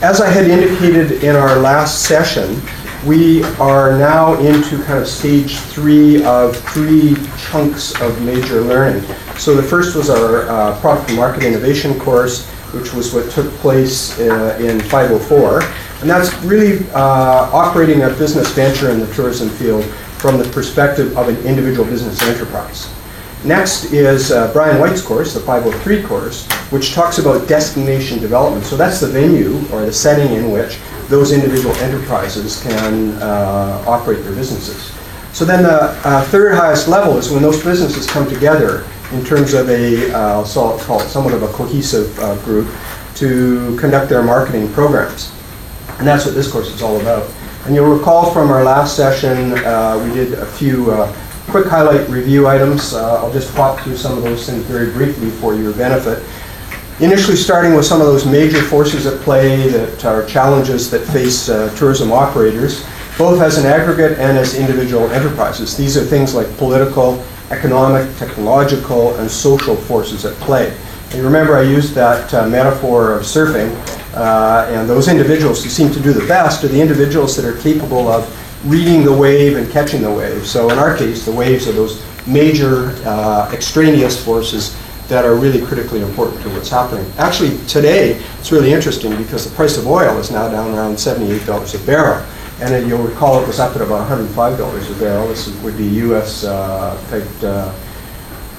as I had indicated in our last session, we are now into kind of stage 3 of 3 chunks of major learning. So the first was our product and market innovation course, which was what took place in 504. And that's really operating a business venture in the tourism field from the perspective of an individual business enterprise. Next is Brian White's course, the 503 course, which talks about destination development. So that's the venue or the setting in which those individual enterprises can operate their businesses. So then the third highest level is when those businesses come together in terms of I'll call it somewhat of a cohesive group to conduct their marketing programs. And that's what this course is all about. And you'll recall from our last session, we did a few quick highlight review items. I'll just pop through some of those things very briefly for your benefit. Initially starting with some of those major forces at play that are challenges that face tourism operators, both as an aggregate and as individual enterprises. These are things like political, economic, technological, and social forces at play. And remember I used that metaphor of surfing, and those individuals who seem to do the best are the individuals that are capable of reading the wave and catching the wave. So in our case, the waves are those major extraneous forces that are really critically important to what's happening. Actually, today, it's really interesting because the price of oil is now down around $78 a barrel. And you'll recall it was up at about $105 a barrel. This would be US type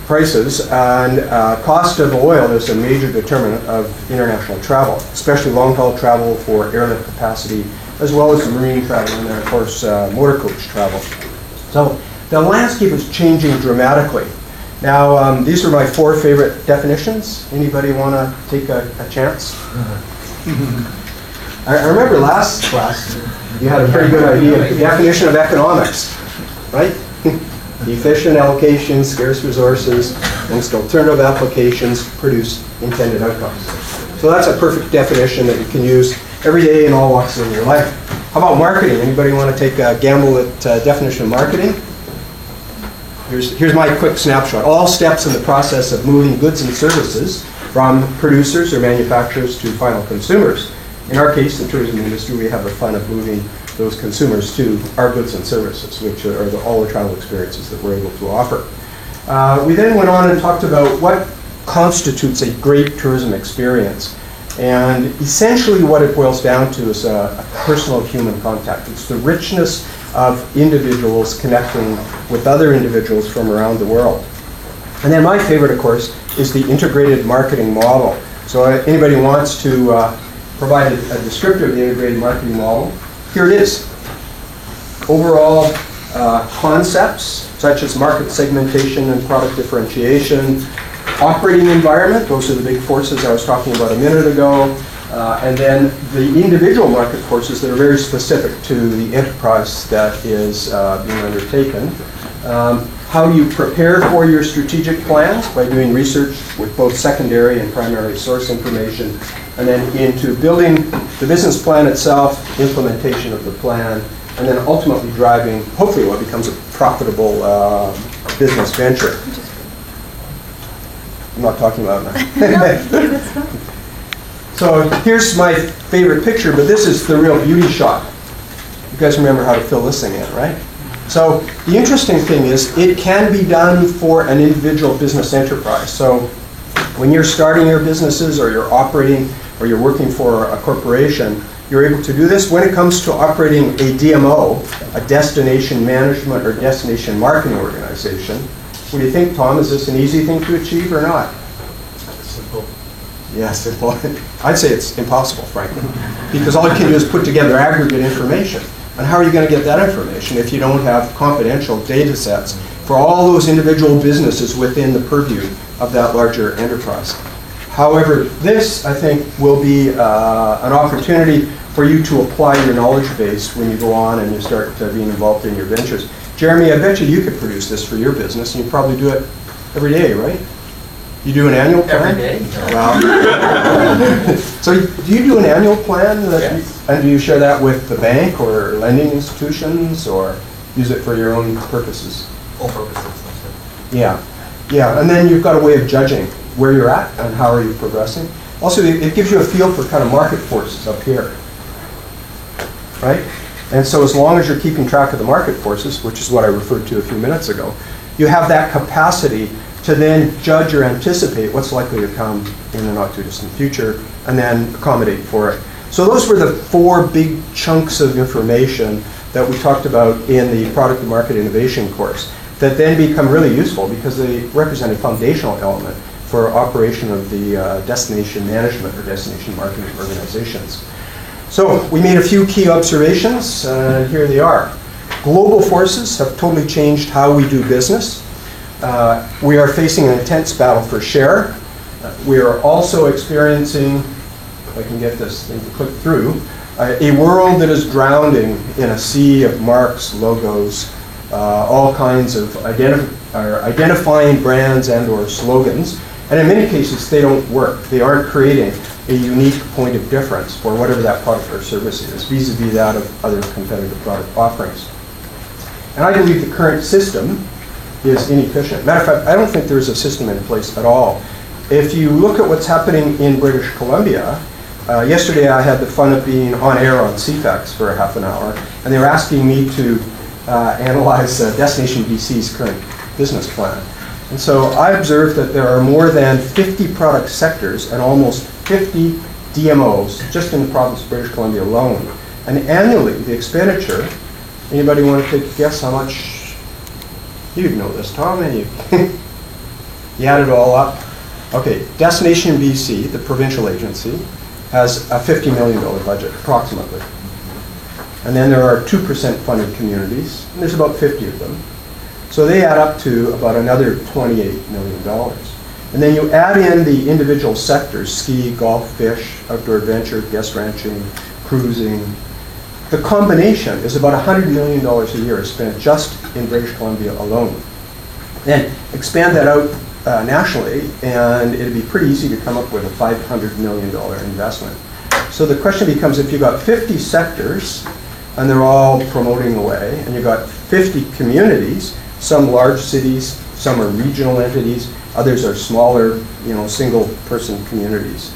prices. And cost of oil is a major determinant of international travel, especially long-haul travel for airlift capacity, as well as marine travel and then, of course, motor coach travel. So the landscape is changing dramatically. Now, these are my 4 favorite definitions. Anybody want to take a chance? I remember last class, you had a pretty good idea of the definition of economics, right? Efficient allocation, scarce resources, and alternative applications produce intended outcomes. So that's a perfect definition that you can use every day in all walks of your life. How about marketing? Anybody want to take a gamble at definition of marketing? Here's my quick snapshot. All steps in the process of moving goods and services from producers or manufacturers to final consumers. In our case, the tourism industry, we have the fun of moving those consumers to our goods and services, which are all the travel experiences that we're able to offer. We then went on and talked about what constitutes a great tourism experience. And essentially what it boils down to is a personal human contact. It's the richness of individuals connecting with other individuals from around the world. And then my favorite, of course, is the integrated marketing model. So anybody wants to provide a descriptor of the integrated marketing model, here it is. Overall concepts, such as market segmentation and product differentiation, operating environment, those are the big forces I was talking about a minute ago, and then the individual market forces that are very specific to the enterprise that is being undertaken. How you prepare for your strategic plans by doing research with both secondary and primary source information, and then into building the business plan itself, implementation of the plan, and then ultimately driving, hopefully, what becomes a profitable business venture. I'm not talking about that. So here's my favorite picture, but this is the real beauty shot. You guys remember how to fill this thing in, right? So the interesting thing is it can be done for an individual business enterprise. So when you're starting your businesses or you're operating or you're working for a corporation, you're able to do this. When it comes to operating a DMO, a destination management or destination marketing organization, what do you think, Tom? Is this an easy thing to achieve or not? Simple. Yeah, simple. I'd say it's impossible, frankly, because all you can do is put together aggregate information. And how are you going to get that information if you don't have confidential data sets for all those individual businesses within the purview of that larger enterprise? However, this, I think, will be an opportunity for you to apply your knowledge base when you go on and you start being involved in your ventures. Jeremy, I bet you could produce this for your business, and you probably do it every day, right? You do an annual plan? Every day. Wow. So do you do an annual plan? Yes. And do you share that with the bank or lending institutions, or use it for your own purposes? All purposes. Yeah. Yeah, and then you've got a way of judging where you're at and how are you progressing. Also, it gives you a feel for kind of market forces up here, right? And so as long as you're keeping track of the market forces, which is what I referred to a few minutes ago, you have that capacity to then judge or anticipate what's likely to come in the not too distant future and then accommodate for it. So those were the 4 big chunks of information that we talked about in the Product and Market Innovation course that then become really useful because they represent a foundational element for operation of the destination management or destination marketing organizations. So we made a few key observations, and here they are. Global forces have totally changed how we do business. We are facing an intense battle for share. We are also experiencing, if I can get this thing to click through, a world that is drowning in a sea of marks, logos, all kinds of identifying brands and or slogans. And in many cases, they don't work. They aren't creating a unique point of difference for whatever that product or service is, vis-a-vis that of other competitive product offerings. And I believe the current system is inefficient. Matter of fact, I don't think there's a system in place at all. If you look at what's happening in British Columbia, yesterday I had the fun of being on air on CFAX for a half an hour, and they were asking me to analyze Destination BC's current business plan. And so I observed that there are more than 50 product sectors and almost 50 DMOs just in the province of British Columbia alone. And annually, the expenditure, anybody want to take a guess how much? You'd know this, Tom, and you add it all up. Okay, Destination BC, the provincial agency, has a $50 million budget, approximately. And then there are 2% funded communities, and there's about 50 of them. So they add up to about another $28 million. And then you add in the individual sectors, ski, golf, fish, outdoor adventure, guest ranching, cruising. The combination is about $100 million a year spent just in British Columbia alone. And expand that out nationally, and it'd be pretty easy to come up with a $500 million investment. So the question becomes, if you've got 50 sectors, and they're all promoting away, and you've got 50 communities, some large cities, some are regional entities, others are smaller, single-person communities.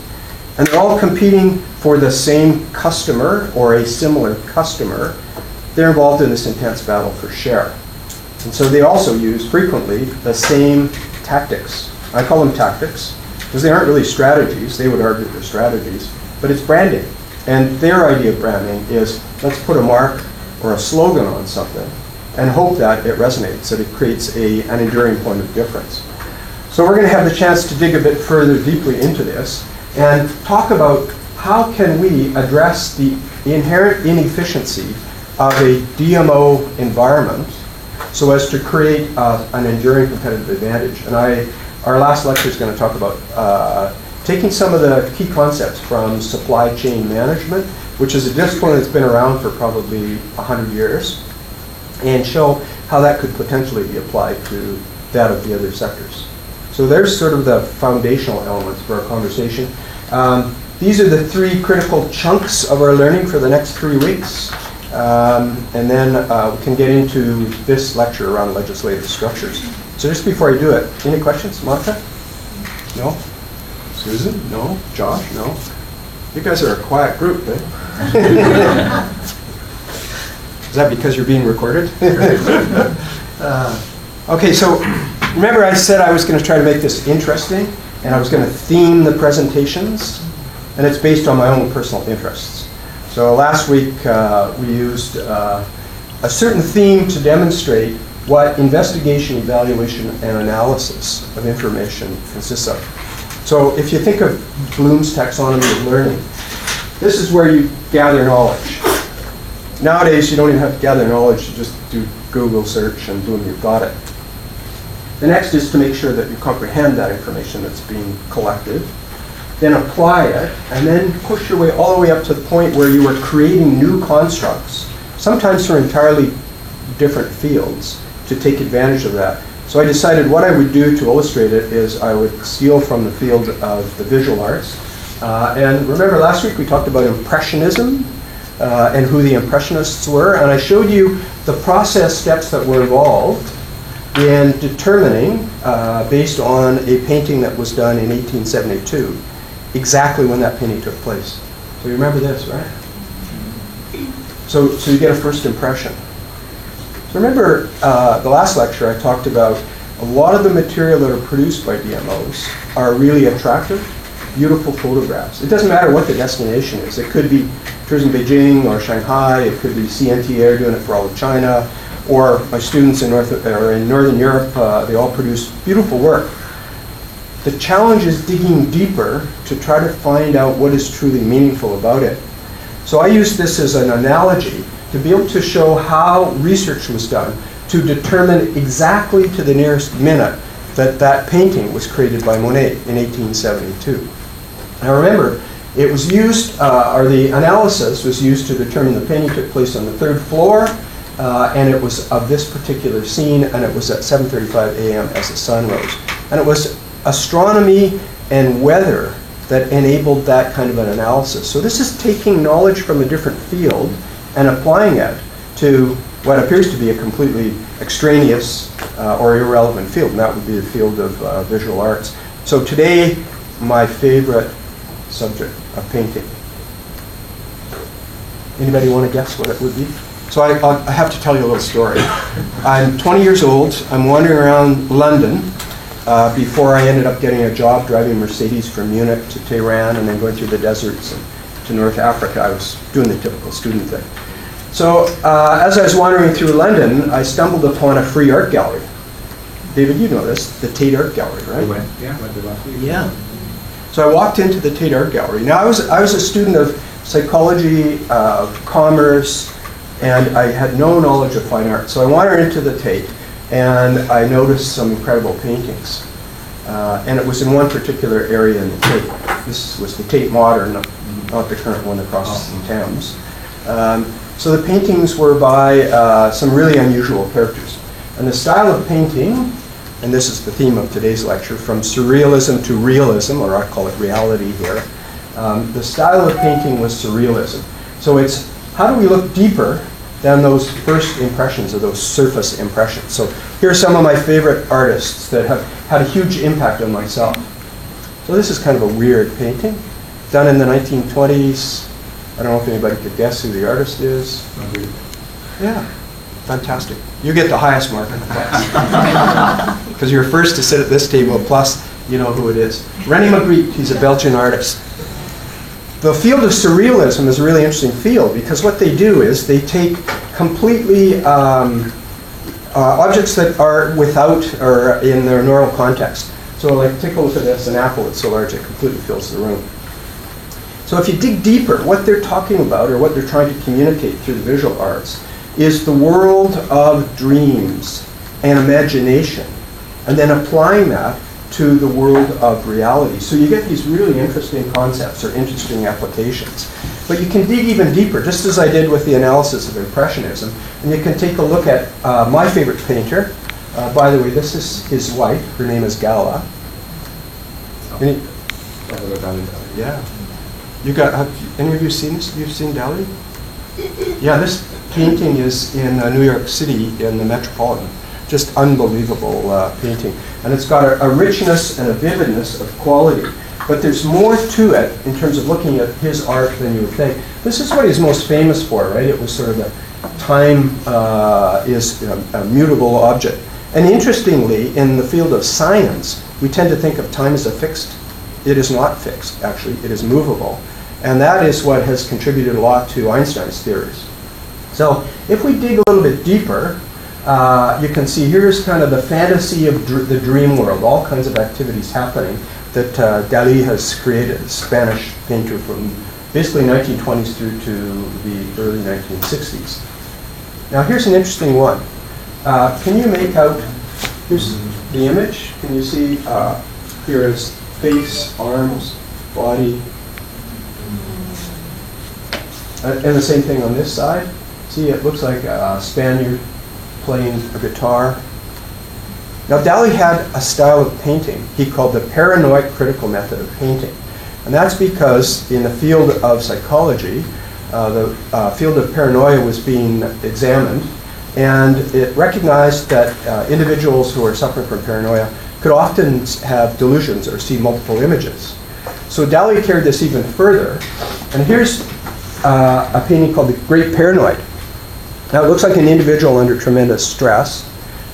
And they're all competing for the same customer or a similar customer. They're involved in this intense battle for share. And so they also use frequently the same tactics. I call them tactics because they aren't really strategies. They would argue they're strategies, but it's branding. And their idea of branding is, let's put a mark or a slogan on something and hope that it resonates, that it creates an enduring point of difference. So we're going to have the chance to dig a bit further deeply into this and talk about how can we address the inherent inefficiency of a DMO environment so as to create an enduring competitive advantage. And our last lecture is going to talk about taking some of the key concepts from supply chain management, which is a discipline that's been around for probably 100 years, and show how that could potentially be applied to that of the other sectors. So there's sort of the foundational elements for our conversation. These are the 3 critical chunks of our learning for the next 3 weeks. And then we can get into this lecture around legislative structures. So just before I do it, any questions? Monica? No? Susan? No? Josh? No? You guys are a quiet group, eh? Is that because you're being recorded? Okay, so remember I said I was going to try to make this interesting, and I was going to theme the presentations, and it's based on my own personal interests. So last week we used a certain theme to demonstrate what investigation, evaluation, and analysis of information consists of. So if you think of Bloom's taxonomy of learning, this is where you gather knowledge. Nowadays, you don't even have to gather knowledge, you just do Google search and boom, you've got it. The next is to make sure that you comprehend that information that's being collected, then apply it, and then push your way all the way up to the point where you are creating new constructs, sometimes for entirely different fields, to take advantage of that. So I decided what I would do to illustrate it is I would steal from the field of the visual arts. And remember last week we talked about Impressionism and who the Impressionists were, and I showed you the process steps that were involved in determining, based on a painting that was done in 1872, exactly when that painting took place. So you remember this, right? So you get a first impression. So remember the last lecture I talked about a lot of the material that are produced by DMOs are really attractive, beautiful photographs. It doesn't matter what the destination is. It could be tourism Beijing or Shanghai. It could be CNT Air doing it for all of China, or my students in Northern Europe. They all produce beautiful work. The challenge is digging deeper to try to find out what is truly meaningful about it. So I use this as an analogy to be able to show how research was done to determine exactly to the nearest minute that that painting was created by Monet in 1872. Now remember, it was used, or the analysis was used to determine the painting took place on the 3rd floor, and it was of this particular scene, and it was at 7:35 a.m. as the sun rose. And it was astronomy and weather that enabled that kind of an analysis. So this is taking knowledge from a different field and applying it to what appears to be a completely extraneous or irrelevant field, and that would be the field of visual arts. So today, my favorite subject of painting. Anybody want to guess what it would be? So I have to tell you a little story. I'm 20 years old. I'm wandering around London before I ended up getting a job driving Mercedes from Munich to Tehran and then going through the deserts and to North Africa. I was doing the typical student thing. So as I was wandering through London, I stumbled upon a free art gallery. David, you know this, the Tate Art Gallery, right? Went to last week. Yeah. So I walked into the Tate Art Gallery. Now I was a student of psychology, of commerce, and I had no knowledge of fine art. So I wandered into the Tate, and I noticed some incredible paintings. And it was in one particular area in the Tate. This was the Tate Modern, not the current one across the Thames. So the paintings were by some really unusual characters. And the style of painting, and this is the theme of today's lecture, from surrealism to realism, or I call it reality here, the style of painting was surrealism. So it's how do we look deeper than those first impressions or those surface impressions. So here are some of my favorite artists that have had a huge impact on myself. So this is kind of a weird painting, done in the 1920s. I don't know if anybody could guess who the artist is. Yeah, fantastic. You get the highest mark in the class. Because you're first to sit at this table, plus you know who it is. René Magritte, he's a Belgian artist. The field of surrealism is a really interesting field because what they do is they take completely objects that are without or in their normal context. So like take a look at this, an apple that's so large it completely fills the room. So if you dig deeper, what they're talking about or what they're trying to communicate through the visual arts is the world of dreams and imagination, and then applying that to the world of reality. So you get these really interesting concepts or interesting applications. But you can dig even deeper, just as I did with the analysis of Impressionism, and you can take a look at my favorite painter. By the way, this is his wife. Her name is Gala. Yeah. You got? Have any of you seen this? You've seen Dali? Yeah, this painting is in New York City in the Metropolitan. Just unbelievable painting. And it's got a richness and a vividness of quality. But there's more to it in terms of looking at his art than you would think. This is what he's most famous for, right? It was sort of the time is a mutable object. And interestingly, in the field of science, we tend to think of time as a fixed. It is not fixed, actually. It is movable. And that is what has contributed a lot to Einstein's theories. So if we dig a little bit deeper, you can see here's kind of the fantasy of the dream world, all kinds of activities happening that Dalí has created, a Spanish painter from basically 1920s through to the early 1960s. Now here's an interesting one. Can you make out, here's the image, can you see here is face, arms, body, and the same thing on this side. See, it looks like a Spaniard playing a guitar. Now Dalí had a style of painting he called the paranoid critical method of painting. And that's because in the field of psychology, the field of paranoia was being examined, and it recognized that individuals who are suffering from paranoia could often have delusions or see multiple images. So Dali carried this even further. And here's a painting called The Great Paranoid. Now it looks like an individual under tremendous stress.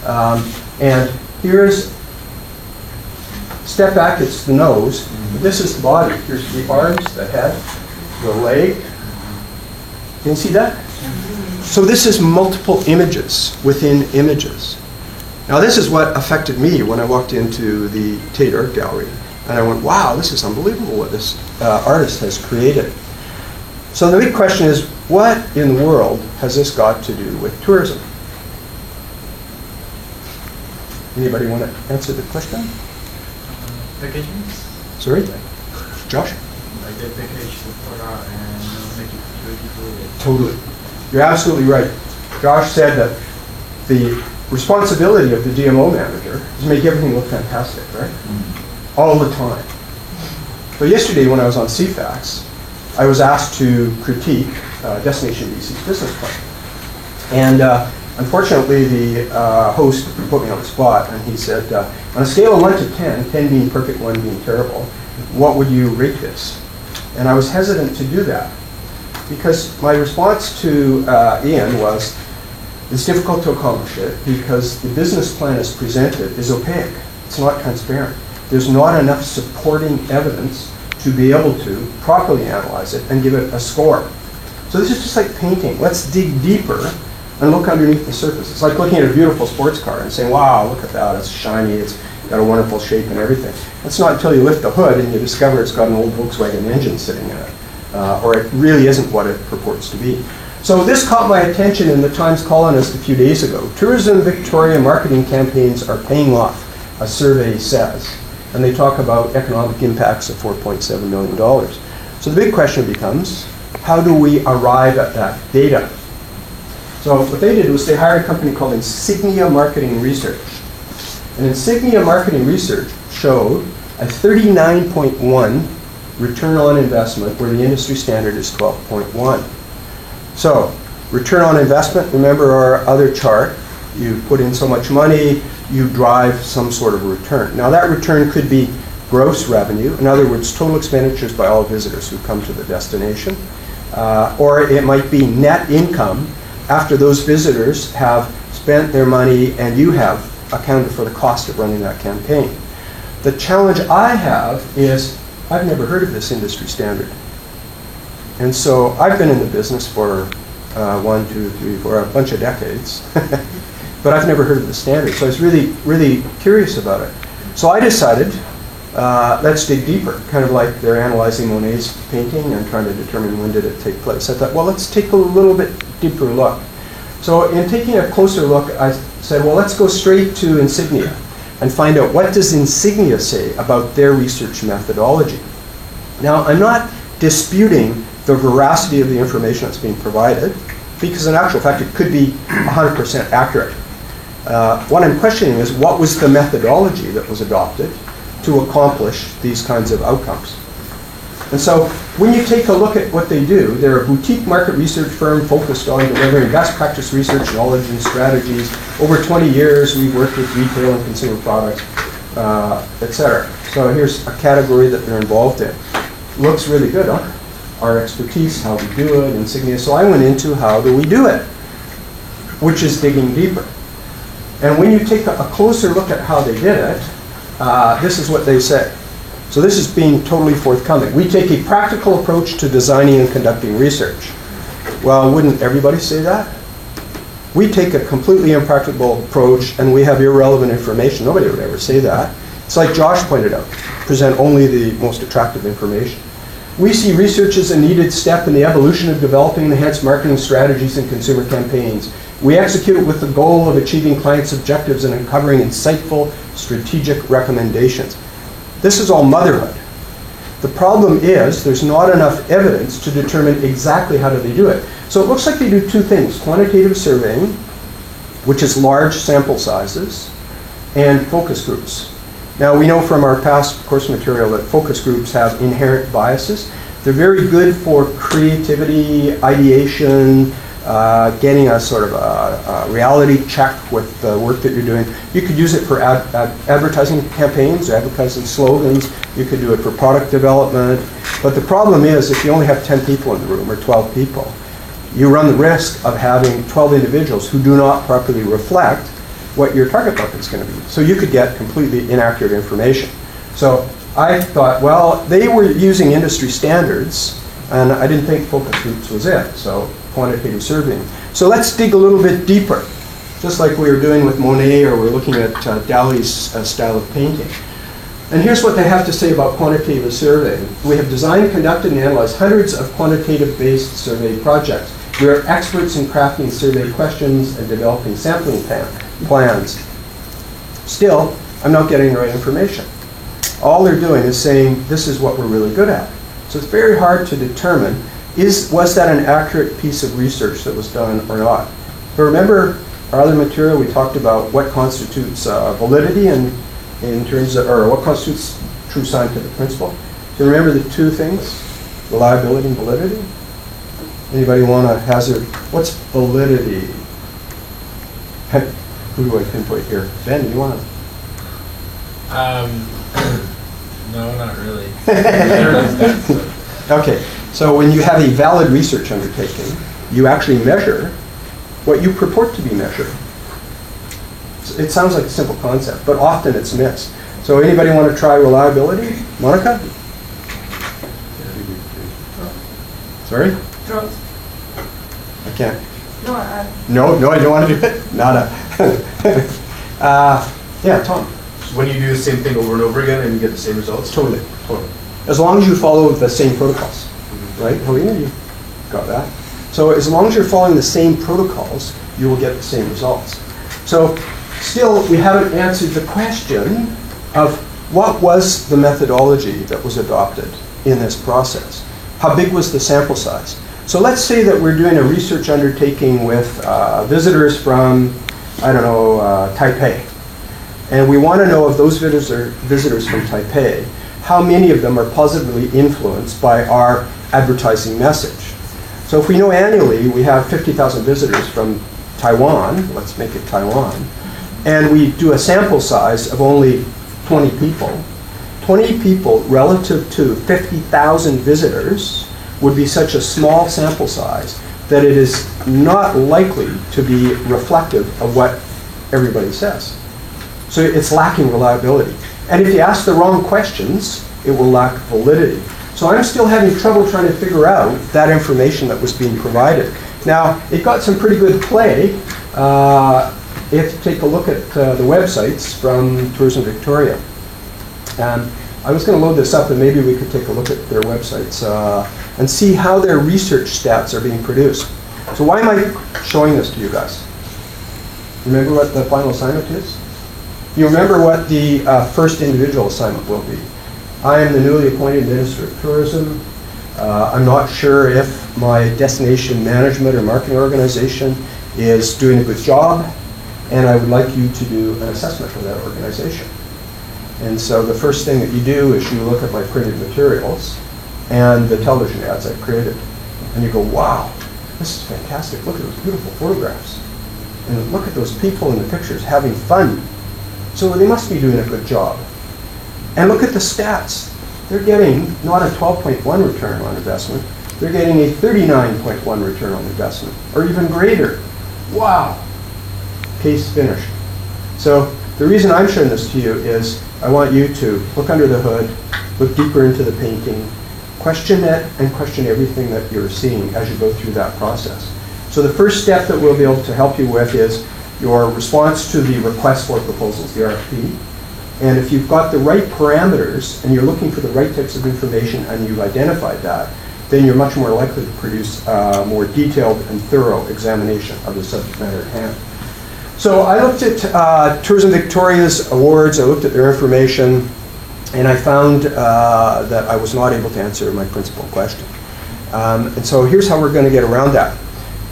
And here's, step back, it's the nose. This is the body. Here's the arms, the head, the leg. Can you see that? So this is multiple images within images. Now this is what affected me when I walked into the Tate Art Gallery. And I went, wow, this is unbelievable what this artist has created. So the big question is, what in the world has this got to do with tourism? Anybody want to answer the question? Vacations? Sorry? Josh? Like the package for and make it beautiful. Totally. You're absolutely right. Josh said that the responsibility of the DMO manager is to make everything look fantastic, right? All the time. So yesterday when I was on CFAX, I was asked to critique Destination BC's business plan. And unfortunately, the host put me on the spot, and he said, on a scale of 1 to 10, 10 being perfect, 1 being terrible, what would you rate this? And I was hesitant to do that, because my response to Ian was, it's difficult to accomplish it because the business plan as presented is opaque. It's not transparent. There's not enough supporting evidence to be able to properly analyze it and give it a score. So this is just like painting. Let's dig deeper and look underneath the surface. It's like looking at a beautiful sports car and saying, wow, look at that, it's shiny, it's got a wonderful shape and everything. It's not until you lift the hood and you discover it's got an old Volkswagen engine sitting in it, or it really isn't what it purports to be. So this caught my attention in the Times Colonist a few days ago. Tourism Victoria marketing campaigns are paying off, a survey says. And they talk about economic impacts of $4.7 million. So the big question becomes, how do we arrive at that data? So what they did was they hired a company called Insignia Marketing Research. And Insignia Marketing Research showed a 39.1 return on investment where the industry standard is 12.1. So return on investment, remember our other chart, you put in so much money, you drive some sort of return. Now that return could be gross revenue, in other words, total expenditures by all visitors who come to the destination, or it might be net income after those visitors have spent their money and you have accounted for the cost of running that campaign. The challenge I have is I've never heard of this industry standard. And so I've been in the business for 1, 2, 3, 4, a bunch of decades. But I've never heard of the standard, so I was really, really curious about it. So I decided, let's dig deeper, kind of like they're analyzing Monet's painting and trying to determine when did it take place. I thought, well, let's take a little bit deeper look. So in taking a closer look, I said, well, let's go straight to Insignia and find out what does Insignia say about their research methodology. Now, I'm not disputing the veracity of the information that's being provided, because in actual fact, it could be 100% accurate. What I'm questioning is what was the methodology that was adopted to accomplish these kinds of outcomes. And so when you take a look at what they do, they're a boutique market research firm focused on delivering best practice research, knowledge, and strategies. Over 20 years, we've worked with retail and consumer products, etc. So here's a category that they're involved in. Looks really good, huh? Our expertise, how we do it, Insignia. So I went into how do we do it, which is digging deeper. And when you take a closer look at how they did it, this is what they say. So this is being totally forthcoming. We take a practical approach to designing and conducting research. Well, wouldn't everybody say that? We take a completely impractical approach and we have irrelevant information. Nobody would ever say that. It's like Josh pointed out, present only the most attractive information. We see research as a needed step in the evolution of developing enhanced marketing strategies and consumer campaigns. We execute it with the goal of achieving clients' objectives and uncovering insightful strategic recommendations. This is all motherhood. The problem is there's not enough evidence to determine exactly how do they do it. So it looks like they do two things: quantitative surveying, which is large sample sizes, and focus groups. Now we know from our past course material that focus groups have inherent biases. They're very good for creativity, ideation, getting a sort of a reality check with the work that you're doing. You could use it for advertising campaigns, advertising slogans. You could do it for product development. But the problem is, if you only have 10 people in the room or 12 people, you run the risk of having 12 individuals who do not properly reflect what your target market is going to be. So you could get completely inaccurate information. So I thought, well, they were using industry standards, and I didn't think focus groups was it, so quantitative surveying. So let's dig a little bit deeper, just like we were doing with Monet, or we're looking at Dali's style of painting. And here's what they have to say about quantitative surveying. We have designed, conducted, and analyzed hundreds of quantitative-based survey projects. We are experts in crafting survey questions and developing sampling plans. Still, I'm not getting the right information. All they're doing is saying, this is what we're really good at. So it's very hard to determine, was that an accurate piece of research that was done or not? But remember our other material, we talked about what constitutes validity and in terms of, or what constitutes true scientific principle. So remember the two things, reliability and validity? Anybody want to hazard, what's validity? Who do I pinpoint here? Ben, you want to? No, not really. Okay, so when you have a valid research undertaking, you actually measure what you purport to be measuring. It sounds like a simple concept, but often it's missed. So anybody want to try reliability? Monica? Sorry? Drugs. I can't. No, No, I don't want to do it? Nada. Yeah, Tom. When you do the same thing over and over again and you get the same results? Totally. As long as you follow the same protocols, right? Helena, you got that? So as long as you're following the same protocols, you will get the same results. So still, we haven't answered the question of what was the methodology that was adopted in this process? How big was the sample size? So let's say that we're doing a research undertaking with visitors from, I don't know, Taipei. And we want to know of those visitors from Taipei, how many of them are positively influenced by our advertising message. So if we know annually we have 50,000 visitors from Taiwan, let's make it Taiwan, and we do a sample size of only 20 people, 20 people relative to 50,000 visitors would be such a small sample size that it is not likely to be reflective of what everybody says. So it's lacking reliability. And if you ask the wrong questions, it will lack validity. So I'm still having trouble trying to figure out that information that was being provided. Now, it got some pretty good play. If you take a look at the websites from Tourism Victoria. And I was going to load this up and maybe we could take a look at their websites and see how their research stats are being produced. So why am I showing this to you guys? Remember what the final assignment is? You remember what the first individual assignment will be. I am the newly appointed Minister of Tourism. I'm not sure if my destination management or marketing organization is doing a good job, and I would like you to do an assessment of that organization. And so the first thing that you do is you look at my printed materials and the television ads I've created. And you go, wow, this is fantastic. Look at those beautiful photographs. And look at those people in the pictures having fun. So they must be doing a good job. And look at the stats. They're getting not a 12.1 return on investment, they're getting a 39.1 return on investment, or even greater. Wow. Case finished. So the reason I'm showing this to you is I want you to look under the hood, look deeper into the painting, question it, and question everything that you're seeing as you go through that process. So the first step that we'll be able to help you with is your response to the request for proposals, the RFP. And if you've got the right parameters and you're looking for the right types of information and you've identified that, then you're much more likely to produce a more detailed and thorough examination of the subject matter at hand. So I looked at Tourism Victoria's awards, I looked at their information, and I found that I was not able to answer my principal question. And so here's how we're going to get around that.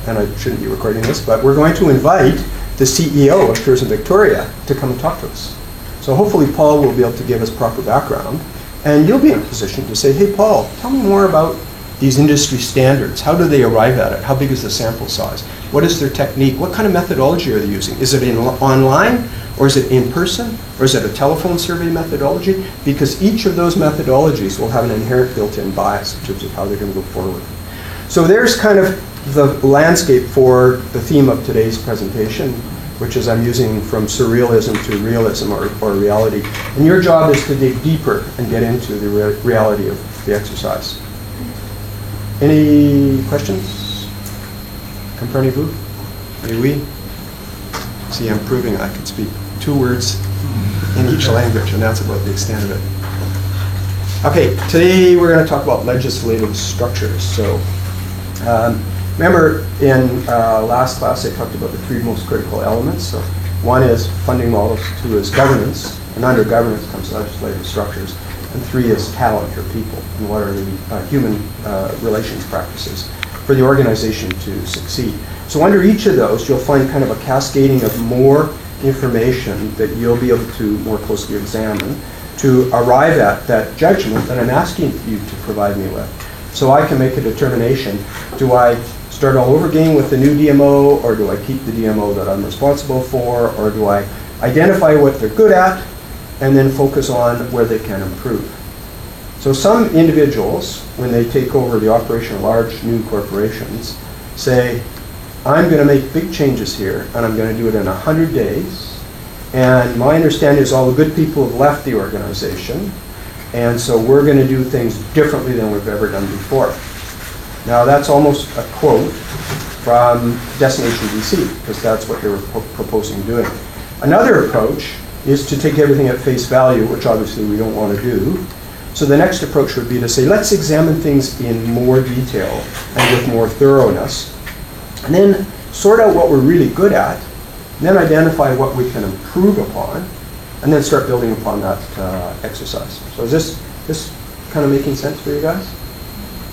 And I shouldn't be recording this, but we're going to invite the CEO of Tourism Victoria to come and talk to us. So hopefully Paul will be able to give us proper background, and you'll be in a position to say, hey Paul, tell me more about these industry standards. How do they arrive at it? How big is the sample size? What is their technique? What kind of methodology are they using? Is it online, or is it in person, or is it a telephone survey methodology? Because each of those methodologies will have an inherent built-in bias in terms of how they're going to go forward. So there's kind of the landscape for the theme of today's presentation, which is I'm using from surrealism to realism or reality. And your job is to dig deeper and get into the reality of the exercise. Any questions? Comprenez-vous? Oui, oui. See, I'm proving I can speak 2 words in each language, and that's about the extent of it. Okay, today we're going to talk about legislative structures. So, remember in last class I talked about the 3 most critical elements. So 1 is funding models, 2 is governance, and under governance comes legislative structures, and 3 is talent or people, and what are the human relations practices for the organization to succeed. So under each of those you'll find kind of a cascading of more information that you'll be able to more closely examine to arrive at that judgment that I'm asking you to provide me with. So I can make a determination, do I start all over again with the new DMO, or do I keep the DMO that I'm responsible for, or do I identify what they're good at and then focus on where they can improve? So some individuals, when they take over the operation of large new corporations, say, I'm going to make big changes here, and I'm going to do it in 100 days, and my understanding is all the good people have left the organization, and so we're going to do things differently than we've ever done before. Now that's almost a quote from Destination DC, because that's what they were proposing doing. Another approach is to take everything at face value, which obviously we don't want to do. So the next approach would be to say, let's examine things in more detail and with more thoroughness, and then sort out what we're really good at, and then identify what we can improve upon, and then start building upon that exercise. So is this kind of making sense for you guys?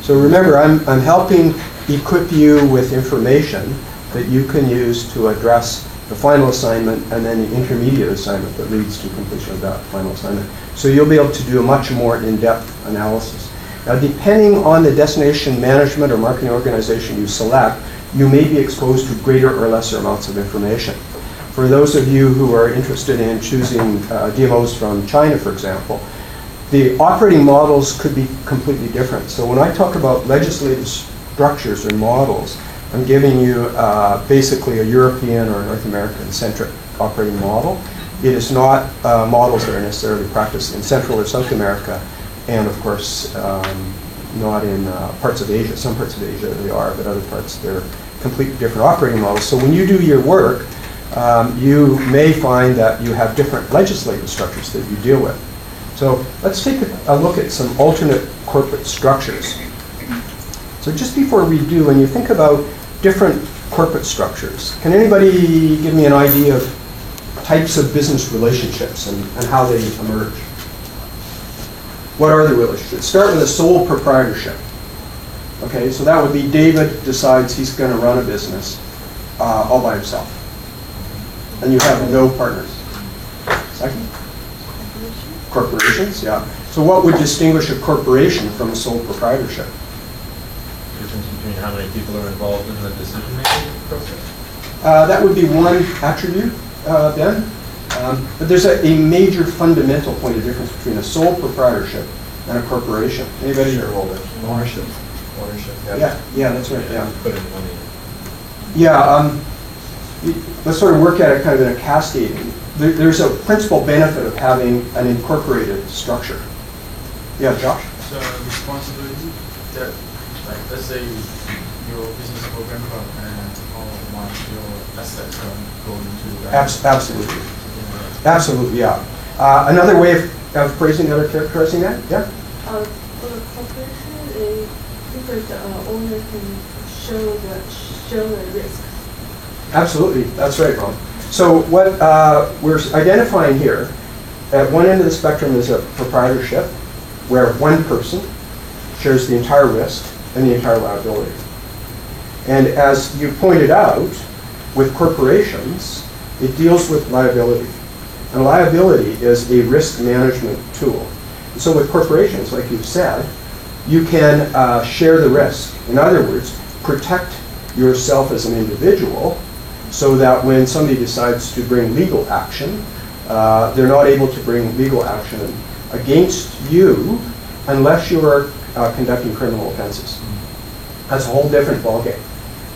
So remember, I'm helping equip you with information that you can use to address the final assignment and then the intermediate assignment that leads to completion of that final assignment. So you'll be able to do a much more in-depth analysis. Now, depending on the destination management or marketing organization you select, you may be exposed to greater or lesser amounts of information. For those of you who are interested in choosing DMOs from China, for example, the operating models could be completely different. So when I talk about legislative structures or models, I'm giving you basically a European or North American-centric operating model. It is not models that are necessarily practiced in Central or South America, and of course not in parts of Asia. Some parts of Asia they are, but other parts they're completely different operating models. So when you do your work, you may find that you have different legislative structures that you deal with. So let's take a look at some alternate corporate structures. So just before we do, when you think about different corporate structures, can anybody give me an idea of types of business relationships and how they emerge? What are the relationships? Start with a sole proprietorship. Okay, so that would be David decides he's going to run a business all by himself. And you have no partners. Second? Corporations, yeah. So what would distinguish a corporation from a sole proprietorship? The difference between how many people are involved in the decision-making process? That would be one attribute, Ben. But there's a major fundamental point of difference between a sole proprietorship and a corporation. Anybody? Shareholder. Ownership. Ownership. Yeah, that's right. Yeah. Put in money. Yeah. Let's sort of work at it kind of in a cascading. There's a principal benefit of having an incorporated structure. Yeah, Josh? So responsibility that, like, let's say your business program and how much your assets are going to that. Absolutely. Absolutely, yeah. Another way of phrasing that or characterizing that? Yeah? For the corporation, a different owner can show the risk. Absolutely, that's right, Ron. So what we're identifying here, at one end of the spectrum is a proprietorship, where one person shares the entire risk and the entire liability. And as you pointed out, with corporations, it deals with liability. And liability is a risk management tool. And so with corporations, like you've said, you can share the risk. In other words, protect yourself as an individual so that when somebody decides to bring legal action, they're not able to bring legal action against you unless you are conducting criminal offenses. That's a whole different ballgame.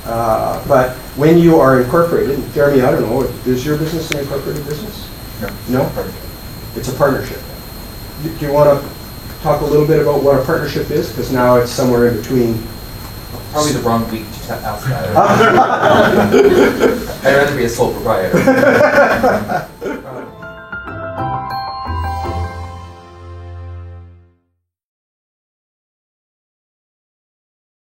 But when you are incorporated, Jeremy, I don't know, is your business an incorporated business? No. No? It's a partnership. Do you want to talk a little bit about what a partnership is? Because now it's somewhere in between. Probably the wrong week to ask that. I'd rather be a sole proprietor.